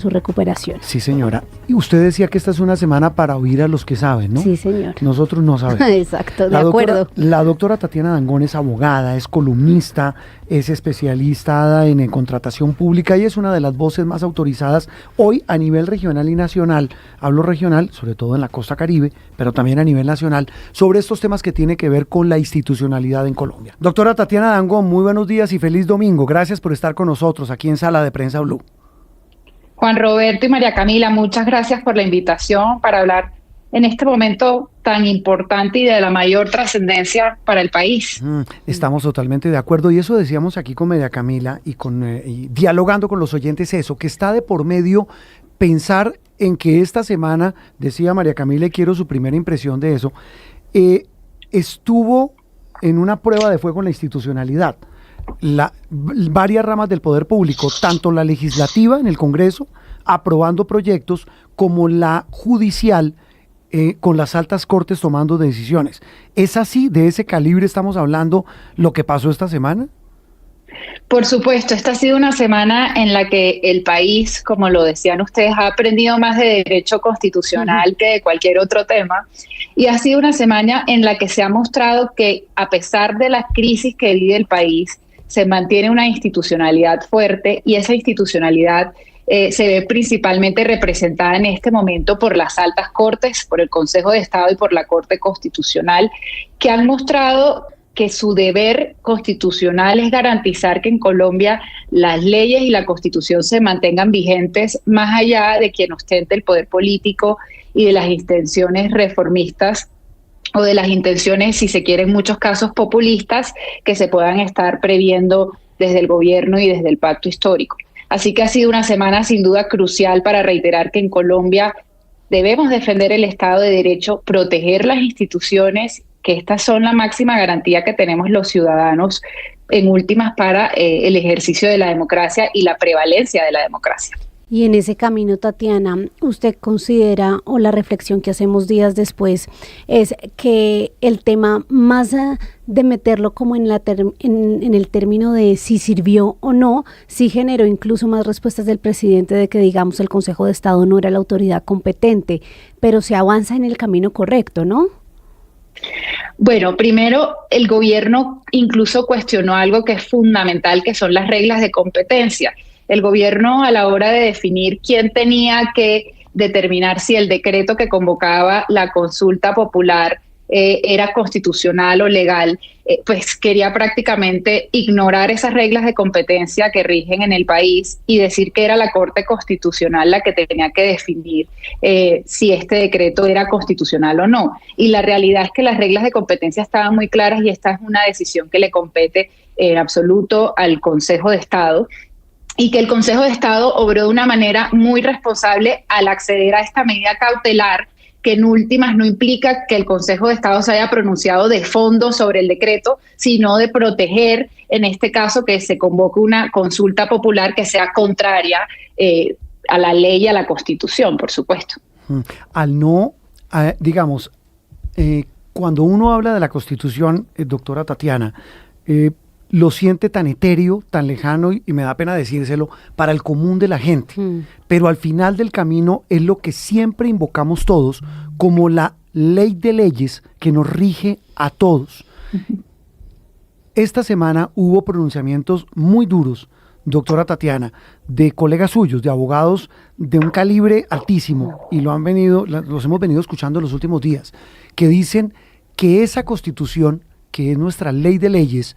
su recuperación. Sí, señora. Y usted decía que esta es una semana para oír a los que saben, ¿no? Sí, señor. Nosotros no sabemos. Exacto, de acuerdo. La doctora Tatiana Dangond es abogada, es columnista, es especialista en contratación pública y es una de las voces más autorizadas hoy a nivel regional y nacional. Hablo regional, sobre todo en la costa Caribe, pero también a nivel nacional, sobre estos temas que tienen que ver con la institucionalidad en Colombia. Doctora Tatiana Dangond, muy buenos días y feliz domingo. Gracias por estar con nosotros aquí en Sala de Prensa Blue. Juan Roberto y María Camila, muchas gracias por la invitación para hablar en este momento tan importante y de la mayor trascendencia para el país. Estamos totalmente de acuerdo y eso decíamos aquí con María Camila y dialogando con los oyentes eso, que está de por medio pensar en que esta semana, decía María Camila y quiero su primera impresión de eso, estuvo en una prueba de fuego en la institucionalidad. Varias ramas del poder público, tanto la legislativa en el Congreso, aprobando proyectos, como la judicial, con las altas cortes tomando decisiones. ¿Es así, de ese calibre estamos hablando, lo que pasó esta semana? Por supuesto, esta ha sido una semana en la que el país, como lo decían ustedes, ha aprendido más de derecho constitucional que de cualquier otro tema. Y ha sido una semana en la que se ha mostrado que, a pesar de la crisis que vive el país, se mantiene una institucionalidad fuerte y esa institucionalidad se ve principalmente representada en este momento por las altas cortes, por el Consejo de Estado y por la Corte Constitucional, que han mostrado que su deber constitucional es garantizar que en Colombia las leyes y la Constitución se mantengan vigentes más allá de quien ostente el poder político y de las intenciones reformistas o de las intenciones, si se quiere, en muchos casos populistas, que se puedan estar previendo desde el gobierno y desde el pacto histórico. Así que ha sido una semana sin duda crucial para reiterar que en Colombia debemos defender el Estado de Derecho, proteger las instituciones, que estas son la máxima garantía que tenemos los ciudadanos en últimas para el ejercicio de la democracia y la prevalencia de la democracia. Y en ese camino, Tatiana, ¿usted considera, o la reflexión que hacemos días después, es que el tema más de meterlo como en el término de si sirvió o no, sí generó incluso más respuestas del presidente de que, digamos, el Consejo de Estado no era la autoridad competente, pero se avanza en el camino correcto, ¿no? Bueno, primero, el gobierno incluso cuestionó algo que es fundamental, que son las reglas de competencia. El gobierno, a la hora de definir quién tenía que determinar si el decreto que convocaba la consulta popular era constitucional o legal, pues quería prácticamente ignorar esas reglas de competencia que rigen en el país y decir que era la Corte Constitucional la que tenía que definir si este decreto era constitucional o no. Y la realidad es que las reglas de competencia estaban muy claras y esta es una decisión que le compete en absoluto al Consejo de Estado, y que el Consejo de Estado obró de una manera muy responsable al acceder a esta medida cautelar, que en últimas no implica que el Consejo de Estado se haya pronunciado de fondo sobre el decreto, sino de proteger, en este caso, que se convoque una consulta popular que sea contraria a la ley y a la Constitución, por supuesto. Al no, digamos, cuando uno habla de la Constitución, doctora Tatiana, lo siente tan etéreo, tan lejano, y me da pena decírselo, para el común de la gente. Pero al final del camino es lo que siempre invocamos todos como la ley de leyes que nos rige a todos. Esta semana hubo pronunciamientos muy duros, doctora Tatiana, de colegas suyos, de abogados de un calibre altísimo, y los hemos venido escuchando los últimos días, que dicen que esa Constitución, que es nuestra ley de leyes,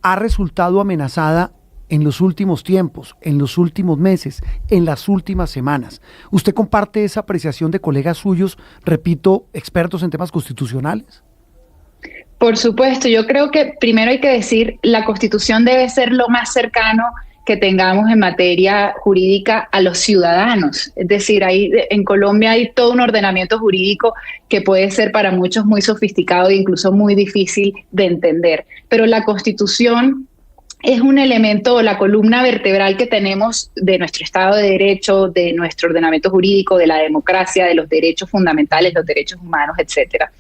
ha resultado amenazada en los últimos tiempos, en los últimos meses, en las últimas semanas. ¿Usted comparte esa apreciación de colegas suyos, repito, expertos en temas constitucionales? Por supuesto, yo creo que primero hay que decir, la Constitución debe ser lo más cercano que tengamos en materia jurídica a los ciudadanos. Es decir, en Colombia hay todo un ordenamiento jurídico que puede ser para muchos muy sofisticado e incluso muy difícil de entender. Pero la Constitución es un elemento, la columna vertebral que tenemos de nuestro Estado de Derecho, de nuestro ordenamiento jurídico, de la democracia, de los derechos fundamentales, los derechos humanos, etcétera.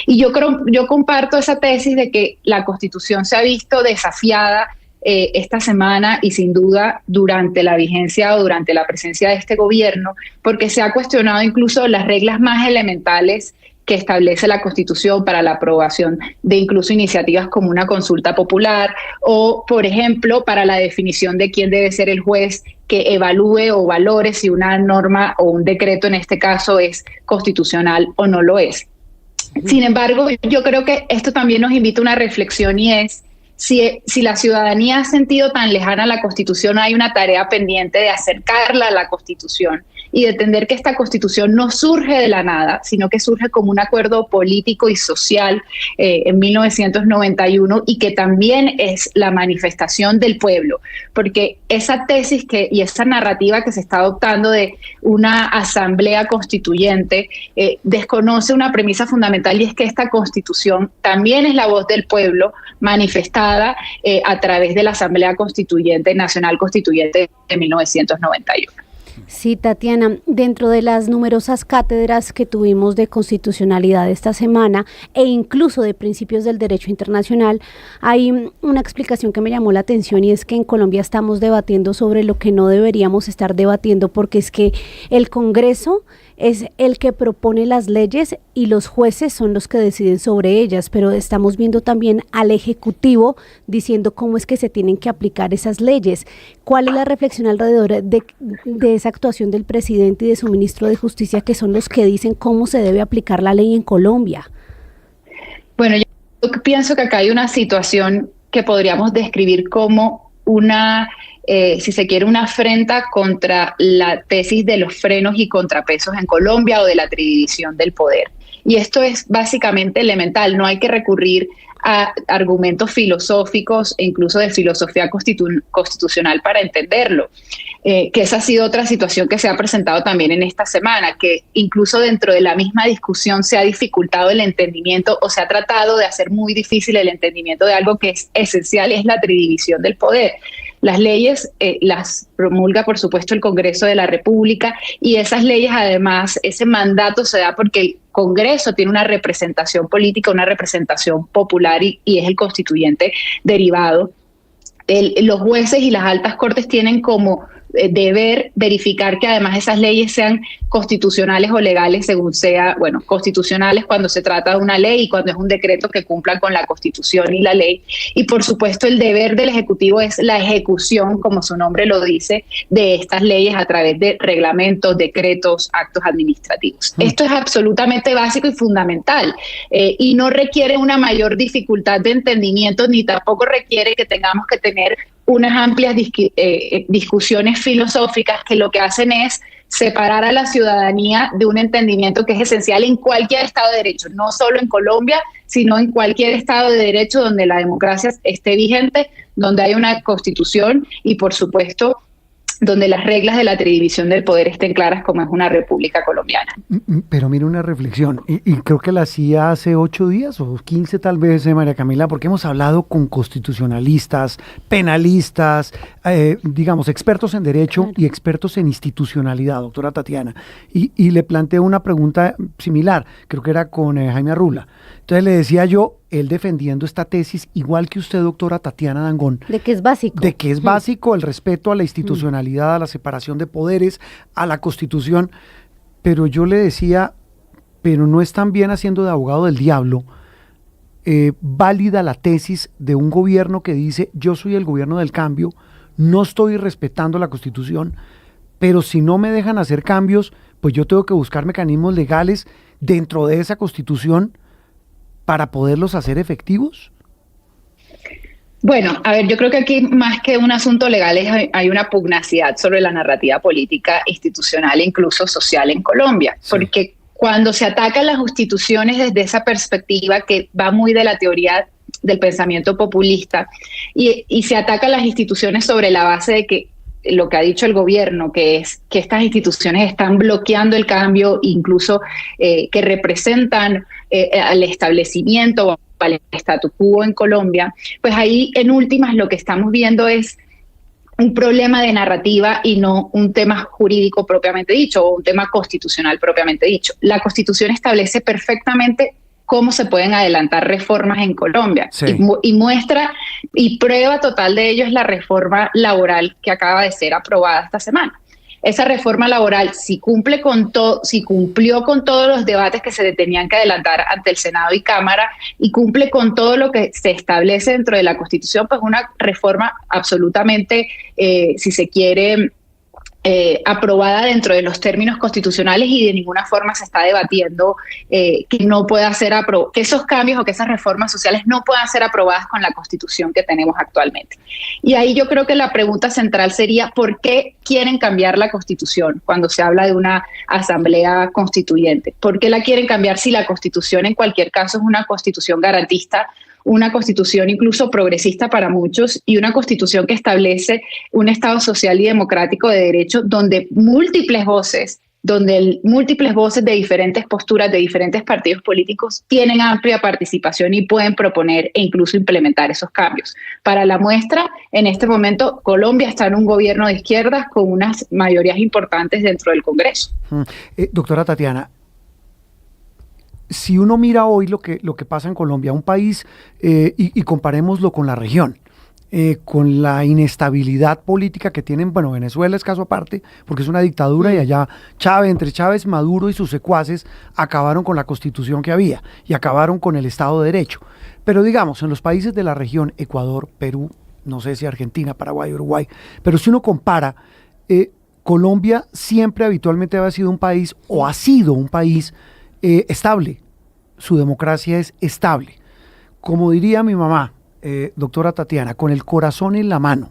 Y yo comparto esa tesis de que la Constitución se ha visto desafiada esta semana y sin duda durante la vigencia o durante la presencia de este gobierno, porque se ha cuestionado incluso las reglas más elementales que establece la Constitución para la aprobación de incluso iniciativas como una consulta popular o, por ejemplo, para la definición de quién debe ser el juez que evalúe o valore si una norma o un decreto en este caso es constitucional o no lo es. Sin embargo, yo creo que esto también nos invita a una reflexión y es si la ciudadanía ha sentido tan lejana a la Constitución, hay una tarea pendiente de acercarla a la Constitución y de entender que esta Constitución no surge de la nada, sino que surge como un acuerdo político y social en 1991 y que también es la manifestación del pueblo, porque esa tesis y esa narrativa que se está adoptando de una asamblea constituyente desconoce una premisa fundamental y es que esta Constitución también es la voz del pueblo manifestada a través de la Asamblea Constituyente Nacional Constituyente de 1991. Sí, Tatiana, dentro de las numerosas cátedras que tuvimos de constitucionalidad esta semana e incluso de principios del derecho internacional, hay una explicación que me llamó la atención y es que en Colombia estamos debatiendo sobre lo que no deberíamos estar debatiendo porque es que el Congreso es el que propone las leyes y los jueces son los que deciden sobre ellas, pero estamos viendo también al Ejecutivo diciendo cómo es que se tienen que aplicar esas leyes. ¿Cuál es la reflexión alrededor de esa actuación del presidente y de su ministro de Justicia, que son los que dicen cómo se debe aplicar la ley en Colombia? Bueno, yo pienso que acá hay una situación que podríamos describir como una si se quiere, una afrenta contra la tesis de los frenos y contrapesos en Colombia o de la tridivisión del poder. Y esto es básicamente elemental, no hay que recurrir a argumentos filosóficos e incluso de filosofía constitucional para entenderlo. Que esa ha sido otra situación que se ha presentado también en esta semana, que incluso dentro de la misma discusión se ha dificultado el entendimiento o se ha tratado de hacer muy difícil el entendimiento de algo que es esencial, es la tridivisión del poder. Las leyes las promulga, por supuesto, el Congreso de la República y esas leyes, además, ese mandato se da porque el Congreso tiene una representación política, una representación popular y es el constituyente derivado. Los jueces y las altas cortes tienen como deber verificar que además esas leyes sean constitucionales o legales según sea, bueno, constitucionales cuando se trata de una ley y cuando es un decreto que cumpla con la Constitución y la ley. Y por supuesto el deber del Ejecutivo es la ejecución, como su nombre lo dice, de estas leyes a través de reglamentos, decretos, actos administrativos. Esto es absolutamente básico y fundamental y no requiere una mayor dificultad de entendimiento ni tampoco requiere que tengamos que tener unas amplias discusiones filosóficas que lo que hacen es separar a la ciudadanía de un entendimiento que es esencial en cualquier Estado de Derecho, no solo en Colombia, sino en cualquier Estado de Derecho donde la democracia esté vigente, donde hay una constitución y, por supuesto, donde las reglas de la tridivisión del poder estén claras como es una república colombiana. Pero mira una reflexión, y creo que la hacía hace 8 días o 15 tal vez, María Camila, porque hemos hablado con constitucionalistas, penalistas, digamos, expertos en derecho claro. Y expertos en institucionalidad, doctora Tatiana, y le planteé una pregunta similar, creo que era con Jaime Arrula. Entonces le decía yo, él defendiendo esta tesis, igual que usted, doctora Tatiana Dangond. De que es básico. De que es básico el respeto a la institucionalidad, a la separación de poderes, a la Constitución. Pero yo le decía, pero no es tan bien haciendo de abogado del diablo, válida la tesis de un gobierno que dice, yo soy el gobierno del cambio, no estoy respetando la Constitución, pero si no me dejan hacer cambios, pues yo tengo que buscar mecanismos legales dentro de esa Constitución para poderlos hacer efectivos? Bueno, a ver, yo creo que aquí más que un asunto legal hay una pugnacidad sobre la narrativa política, institucional e incluso social en Colombia, sí. Porque cuando se atacan las instituciones desde esa perspectiva que va muy de la teoría del pensamiento populista y se atacan las instituciones sobre la base de que lo que ha dicho el gobierno, que es que estas instituciones están bloqueando el cambio, incluso que representan al establecimiento o al statu quo en Colombia, pues ahí en últimas lo que estamos viendo es un problema de narrativa y no un tema jurídico propiamente dicho o un tema constitucional propiamente dicho. La Constitución establece perfectamente cómo se pueden adelantar reformas en Colombia. Sí. Y muestra y prueba total de ello es la reforma laboral que acaba de ser aprobada esta semana. Esa reforma laboral, si cumplió con todos los debates que se tenían que adelantar ante el Senado y Cámara y cumple con todo lo que se establece dentro de la Constitución, pues una reforma absolutamente, si se quiere, aprobada dentro de los términos constitucionales, y de ninguna forma se está debatiendo que no pueda ser que esos cambios o que esas reformas sociales no puedan ser aprobadas con la Constitución que tenemos actualmente. Y ahí yo creo que la pregunta central sería ¿por qué quieren cambiar la Constitución cuando se habla de una asamblea constituyente? ¿Por qué la quieren cambiar si la Constitución en cualquier caso es una Constitución garantista, una Constitución incluso progresista para muchos, y una Constitución que establece un Estado social y democrático de derecho donde múltiples voces de diferentes posturas, de diferentes partidos políticos tienen amplia participación y pueden proponer e incluso implementar esos cambios? Para la muestra, en este momento Colombia está en un gobierno de izquierdas con unas mayorías importantes dentro del Congreso. Doctora Tatiana, si uno mira hoy lo que pasa en Colombia, un país, y comparémoslo con la región, con la inestabilidad política que tienen, bueno, Venezuela es caso aparte, porque es una dictadura, y allá entre Chávez, Maduro y sus secuaces acabaron con la constitución que había y acabaron con el Estado de Derecho. Pero digamos, en los países de la región, Ecuador, Perú, no sé si Argentina, Paraguay, Uruguay, pero si uno compara, Colombia siempre habitualmente ha sido un país, o ha sido un país estable. Su democracia es estable. Como diría mi mamá, doctora Tatiana, con el corazón en la mano,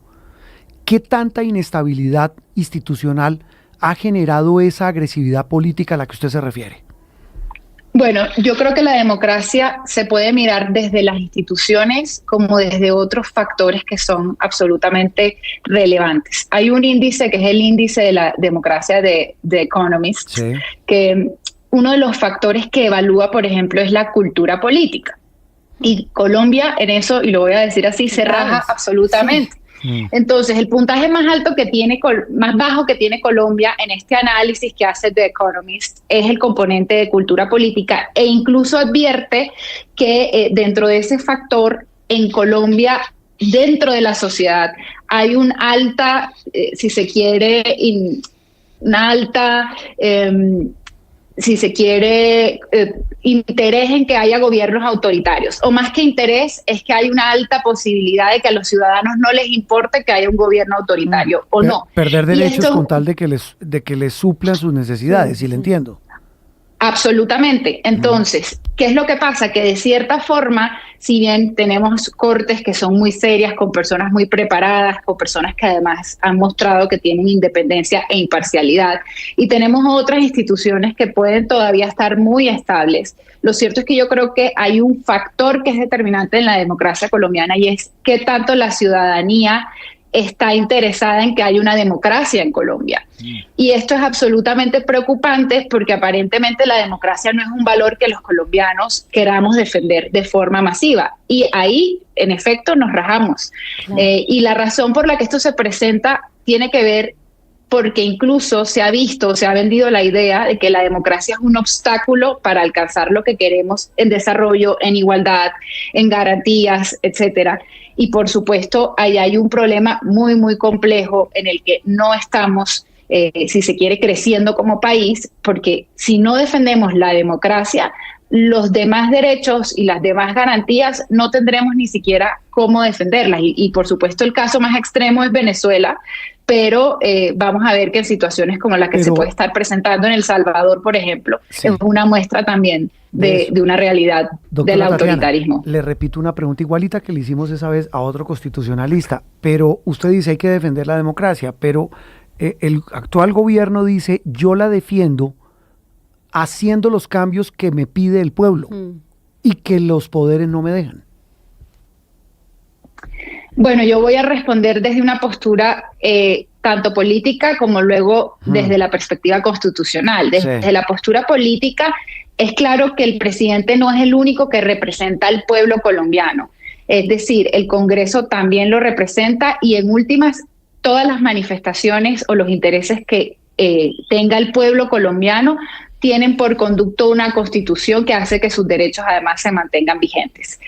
¿qué tanta inestabilidad institucional ha generado esa agresividad política a la que usted se refiere? Bueno, yo creo que la democracia se puede mirar desde las instituciones como desde otros factores que son absolutamente relevantes. Hay un índice que es el índice de la democracia de The Economist, sí, que uno de los factores que evalúa, por ejemplo, es la cultura política. Y Colombia en eso, y lo voy a decir así, se raja absolutamente. Sí. Entonces, el puntaje más bajo que tiene Colombia en este análisis que hace The Economist es el componente de cultura política, e incluso advierte que dentro de ese factor en Colombia, dentro de la sociedad, hay un alta, si se quiere, interés en que haya gobiernos autoritarios, o más que interés, es que hay una alta posibilidad de que a los ciudadanos no les importe que haya un gobierno autoritario o no. Perder derechos con tal de que les suplan sus necesidades, si le entiendo. Absolutamente. Entonces, ¿qué es lo que pasa? Que de cierta forma, si bien tenemos cortes que son muy serias, con personas muy preparadas, con personas que además han mostrado que tienen independencia e imparcialidad, y tenemos otras instituciones que pueden todavía estar muy estables, lo cierto es que yo creo que hay un factor que es determinante en la democracia colombiana, y es qué tanto la ciudadanía está interesada en que haya una democracia en Colombia. Y esto es absolutamente preocupante porque aparentemente la democracia no es un valor que los colombianos queramos defender de forma masiva. Y ahí, en efecto, nos rajamos. Y la razón por la que esto se presenta tiene que ver porque incluso se ha vendido la idea de que la democracia es un obstáculo para alcanzar lo que queremos en desarrollo, en igualdad, en garantías, etcétera. Y por supuesto, ahí hay un problema muy, muy complejo en el que no estamos, si se quiere, creciendo como país, porque si no defendemos la democracia, los demás derechos y las demás garantías no tendremos ni siquiera cómo defenderlas. Y por supuesto, el caso más extremo es Venezuela, pero vamos a ver que en situaciones como la que se puede estar presentando en El Salvador, por ejemplo, sí, es una muestra también de una realidad del autoritarismo. Tatiana, le repito una pregunta igualita que le hicimos esa vez a otro constitucionalista, pero usted dice hay que defender la democracia, pero el actual gobierno dice yo la defiendo haciendo los cambios que me pide el pueblo y que los poderes no me dejan. Bueno, yo voy a responder desde una postura tanto política como luego desde la perspectiva constitucional. Desde la postura política es claro que el presidente no es el único que representa al pueblo colombiano. Es decir, el Congreso también lo representa y en últimas todas las manifestaciones o los intereses que tenga el pueblo colombiano tienen por conducto una constitución que hace que sus derechos además se mantengan vigentes.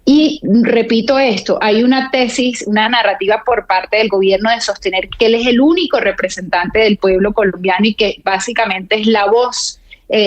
Y repito esto, hay una tesis, una narrativa por parte del gobierno de sostener que él es el único representante del pueblo colombiano y que básicamente es la voz,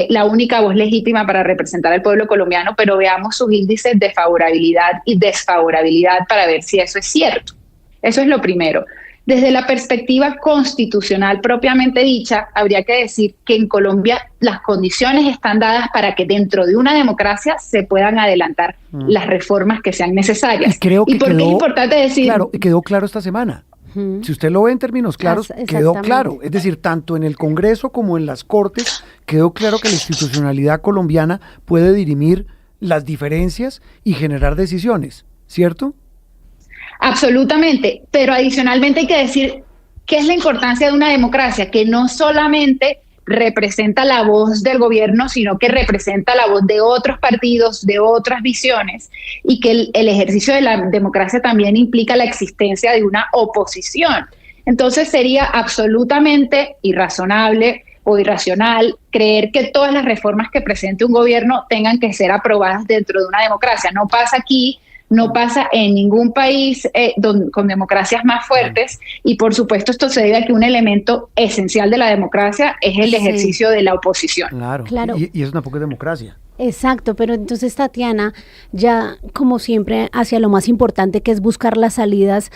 la única voz legítima para representar al pueblo colombiano, pero veamos sus índices de favorabilidad y desfavorabilidad para ver si eso es cierto. Eso es lo primero. Desde la perspectiva constitucional propiamente dicha, habría que decir que en Colombia las condiciones están dadas para que dentro de una democracia se puedan adelantar las reformas que sean necesarias. ¿Y por qué es importante decir? Claro, quedó claro esta semana. Si usted lo ve en términos claros, quedó claro. Es decir, tanto en el Congreso como en las Cortes, quedó claro que la institucionalidad colombiana puede dirimir las diferencias y generar decisiones, ¿cierto? Absolutamente, pero adicionalmente hay que decir qué es la importancia de una democracia, que no solamente representa la voz del gobierno, sino que representa la voz de otros partidos, de otras visiones, y que el ejercicio de la democracia también implica la existencia de una oposición. Entonces sería absolutamente irrazonable o irracional creer que todas las reformas que presente un gobierno tengan que ser aprobadas dentro de una democracia. No pasa aquí. No pasa en ningún país con democracias más fuertes, y por supuesto esto se debe a que un elemento esencial de la democracia es el ejercicio de la oposición. Claro. Y es una poca democracia. Exacto, pero entonces Tatiana, ya como siempre hacia lo más importante, que es buscar las salidas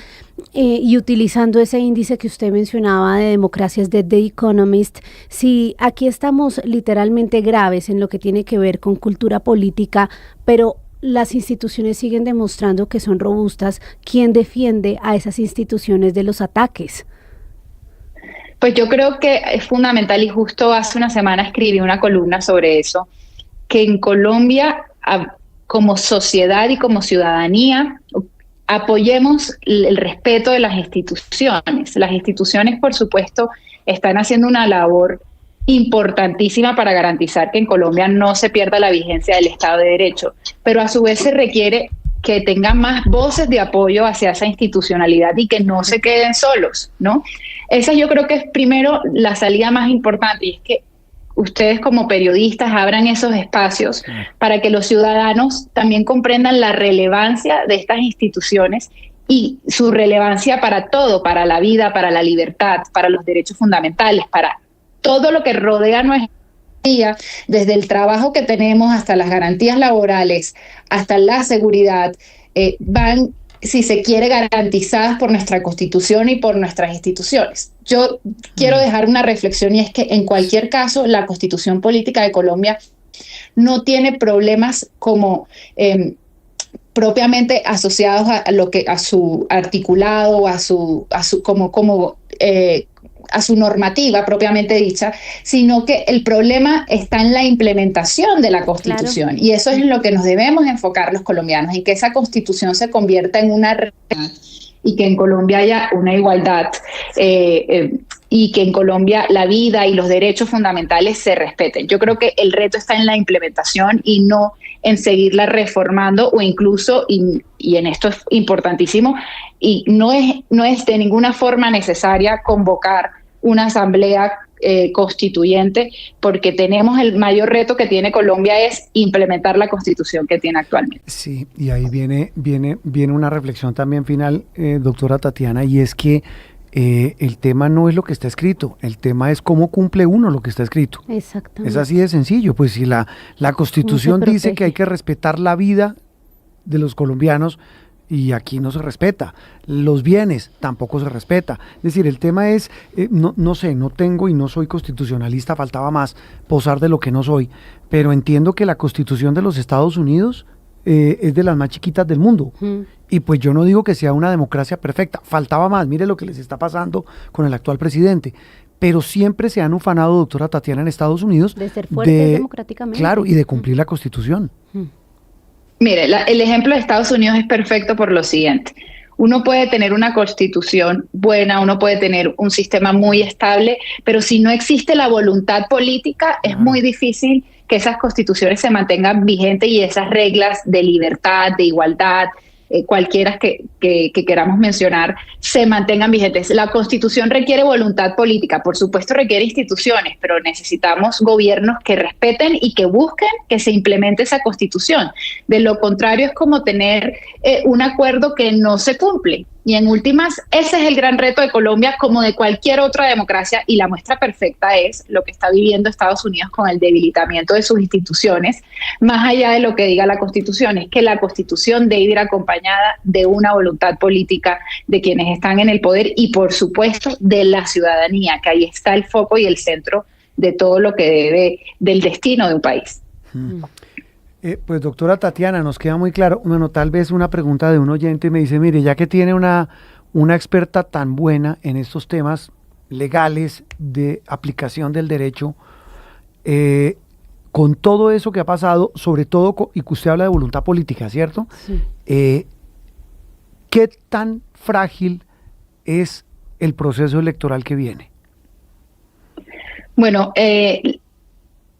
y utilizando ese índice que usted mencionaba de democracias de The Economist, si aquí estamos literalmente graves en lo que tiene que ver con cultura política, pero las instituciones siguen demostrando que son robustas, ¿quién defiende a esas instituciones de los ataques? Pues yo creo que es fundamental, y justo hace una semana escribí una columna sobre eso, que en Colombia, como sociedad y como ciudadanía, apoyemos el respeto de las instituciones. Las instituciones, por supuesto, están haciendo una labor importantísima para garantizar que en Colombia no se pierda la vigencia del Estado de Derecho, pero a su vez se requiere que tengan más voces de apoyo hacia esa institucionalidad y que no se queden solos, ¿no? Esa yo creo que es primero la salida más importante, y es que ustedes como periodistas abran esos espacios para que los ciudadanos también comprendan la relevancia de estas instituciones y su relevancia para todo, para la vida, para la libertad, para los derechos fundamentales, para todo lo que rodea nuestra vida, desde el trabajo que tenemos hasta las garantías laborales, hasta la seguridad, van, si se quiere, garantizadas por nuestra Constitución y por nuestras instituciones. Yo quiero dejar una reflexión, y es que en cualquier caso la Constitución Política de Colombia no tiene problemas como propiamente asociados a lo que a su articulado, a su normativa propiamente dicha, sino que el problema está en la implementación de la Constitución. Claro. Y eso es en lo que nos debemos enfocar los colombianos, y que esa Constitución se convierta en una realidad, y que en Colombia haya una igualdad, y que en Colombia la vida y los derechos fundamentales se respeten. Yo creo que el reto está en la implementación y no en seguirla reformando, o incluso, y en esto es importantísimo, y no es de ninguna forma necesaria convocar una asamblea constituyente, porque tenemos el mayor reto que tiene Colombia es implementar la Constitución que tiene actualmente. Sí, y ahí viene una reflexión también final, doctora Tatiana, y es que el tema no es lo que está escrito, el tema es cómo cumple uno lo que está escrito. Exactamente. Es así de sencillo, pues si la Constitución dice que hay que respetar la vida de los colombianos, y aquí no se respeta, los bienes tampoco se respeta. Es decir, el tema es, no sé, no tengo y no soy constitucionalista, faltaba más posar de lo que no soy, pero entiendo que la Constitución de los Estados Unidos es de las más chiquitas del mundo. Y pues yo no digo que sea una democracia perfecta, faltaba más, mire lo que les está pasando con el actual presidente, pero siempre se han ufanado, doctora Tatiana, en Estados Unidos de ser fuertes democráticamente. Claro, y de cumplir la Constitución. Mire, el ejemplo de Estados Unidos es perfecto por lo siguiente. Uno puede tener una constitución buena, uno puede tener un sistema muy estable, pero si no existe la voluntad política, es muy difícil que esas constituciones se mantengan vigentes y esas reglas de libertad, de igualdad, cualquiera que queramos mencionar, se mantengan vigentes. La Constitución requiere voluntad política, por supuesto requiere instituciones, pero necesitamos gobiernos que respeten y que busquen que se implemente esa Constitución. De lo contrario es como tener un acuerdo que no se cumple. Y en últimas, ese es el gran reto de Colombia como de cualquier otra democracia, y la muestra perfecta es lo que está viviendo Estados Unidos con el debilitamiento de sus instituciones, más allá de lo que diga la Constitución. Es que la Constitución debe ir acompañada de una voluntad política de quienes están en el poder y, por supuesto, de la ciudadanía, que ahí está el foco y el centro de todo lo que debe del destino de un país. Pues doctora Tatiana, nos queda muy claro. Bueno, tal vez una pregunta de un oyente me dice, mire, ya que tiene una experta tan buena en estos temas legales de aplicación del derecho, con todo eso que ha pasado, sobre todo, y que usted habla de voluntad política, ¿cierto? Sí. ¿Qué tan frágil es el proceso electoral que viene? Bueno,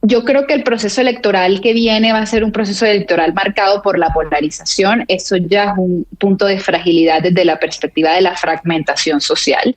yo creo que el proceso electoral que viene va a ser un proceso electoral marcado por la polarización. Eso ya es un punto de fragilidad desde la perspectiva de la fragmentación social.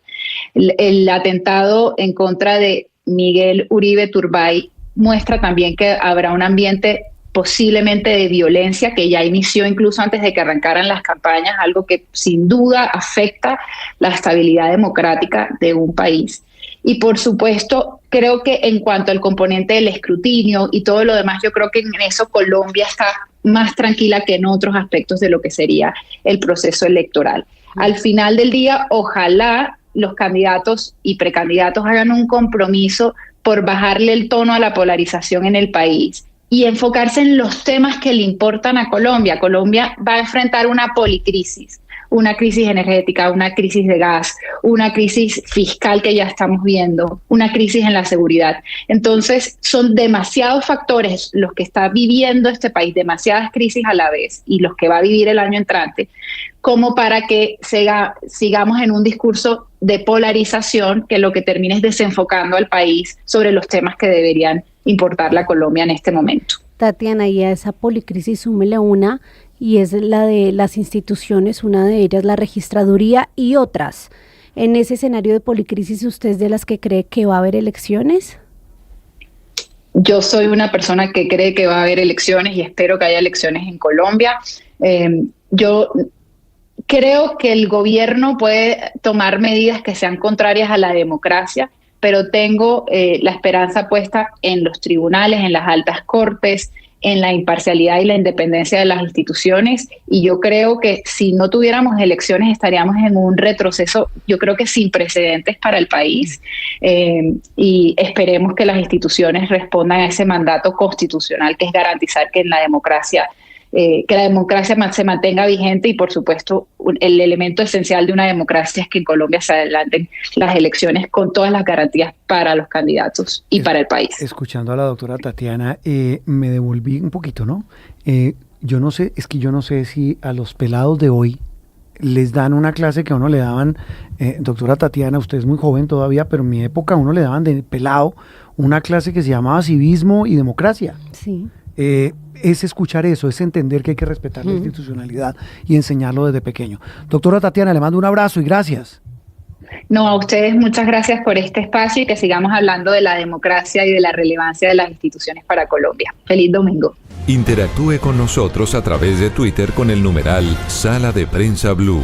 El atentado en contra de Miguel Uribe Turbay muestra también que habrá un ambiente posiblemente de violencia que ya inició incluso antes de que arrancaran las campañas, algo que sin duda afecta la estabilidad democrática de un país. Y por supuesto, creo que en cuanto al componente del escrutinio y todo lo demás, yo creo que en eso Colombia está más tranquila que en otros aspectos de lo que sería el proceso electoral. Al final del día, ojalá los candidatos y precandidatos hagan un compromiso por bajarle el tono a la polarización en el país y enfocarse en los temas que le importan a Colombia. Colombia va a enfrentar una policrisis, una crisis energética, una crisis de gas, una crisis fiscal que ya estamos viendo, una crisis en la seguridad. Entonces, son demasiados factores los que está viviendo este país, demasiadas crisis a la vez, y los que va a vivir el año entrante, como para que sigamos en un discurso de polarización que lo que termine es desenfocando al país sobre los temas que deberían importarle a Colombia en este momento. Tatiana, y a esa policrisis súmele una, y es la de las instituciones, una de ellas la registraduría y otras. En ese escenario de policrisis, ¿usted es de las que cree que va a haber elecciones? Yo soy una persona que cree que va a haber elecciones y espero que haya elecciones en Colombia. Yo creo que el gobierno puede tomar medidas que sean contrarias a la democracia, pero tengo la esperanza puesta en los tribunales, en las altas cortes, en la imparcialidad y la independencia de las instituciones, y yo creo que si no tuviéramos elecciones estaríamos en un retroceso, yo creo que sin precedentes para el país, y esperemos que las instituciones respondan a ese mandato constitucional que es garantizar que en la democracia se mantenga vigente, y por supuesto el elemento esencial de una democracia es que en Colombia se adelanten las elecciones con todas las garantías para los candidatos y para el país. Escuchando a la doctora Tatiana, me devolví un poquito, ¿no? Yo no sé si a los pelados de hoy les dan una clase que a uno le daban, doctora Tatiana, usted es muy joven todavía, pero en mi época a uno le daban de pelado una clase que se llamaba civismo y democracia. Sí. Es escuchar eso, es entender que hay que respetar la institucionalidad y enseñarlo desde pequeño. Doctora Tatiana, le mando un abrazo y gracias. No, a ustedes muchas gracias por este espacio y que sigamos hablando de la democracia y de la relevancia de las instituciones para Colombia. Feliz domingo. Interactúe con nosotros a través de Twitter con el numeral Sala de Prensa Blue.